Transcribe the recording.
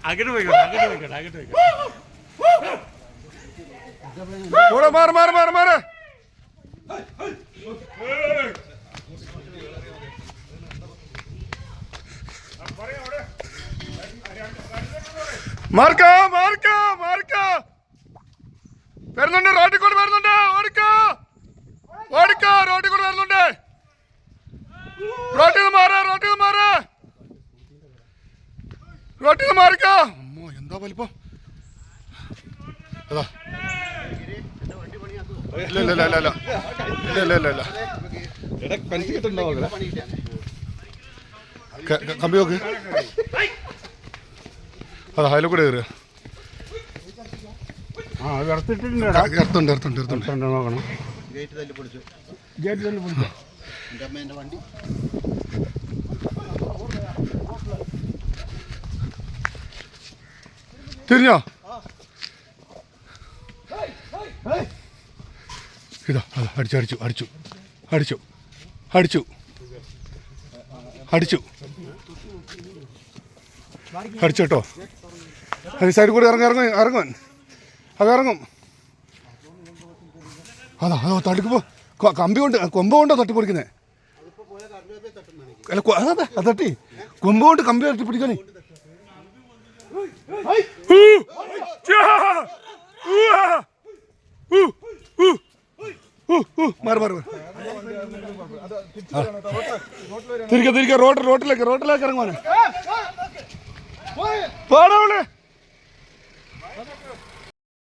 അങ്ങോട്ട് പോയിക്കോട്ടെ. മാറ്. മാർക്ക വരുന്നുണ്ട്, റോട്ടിൽ കൂടെ വരുന്നുണ്ട്. ഓടിക്കോ, റോട്ടിൽ കൂടെ വരുന്നുണ്ട്. റോട്ടിൽ മാറിക്കോ. അമ്മോ, എന്താ വലിപ്പം. അതാ ഇല്ല കമ്പി നോക്ക്. അതാ അതിൽ കൂടെ കയറുക. എടുത്തുണ്ട് നോക്കണം. തിരിഞ്ഞോ? ഇതാ അടിച്ചു കേട്ടോ. അത് സൈഡിൽ കൂടെ ഇറങ്ങും. അതാ തട്ടിപ്പോ കമ്പി കൊണ്ട് കൊമ്പ് കൊണ്ടോ തട്ടിപ്പൊടിക്കുന്നേ. അല്ല അത് തട്ടി കൊമ്പ് കൊണ്ട് കമ്പി തട്ടിപ്പിടിക്കാനേ. മാറി തിരികെ റോട്ടിലേക്ക് ഇറങ്ങുവാനെ. പാടാവളെ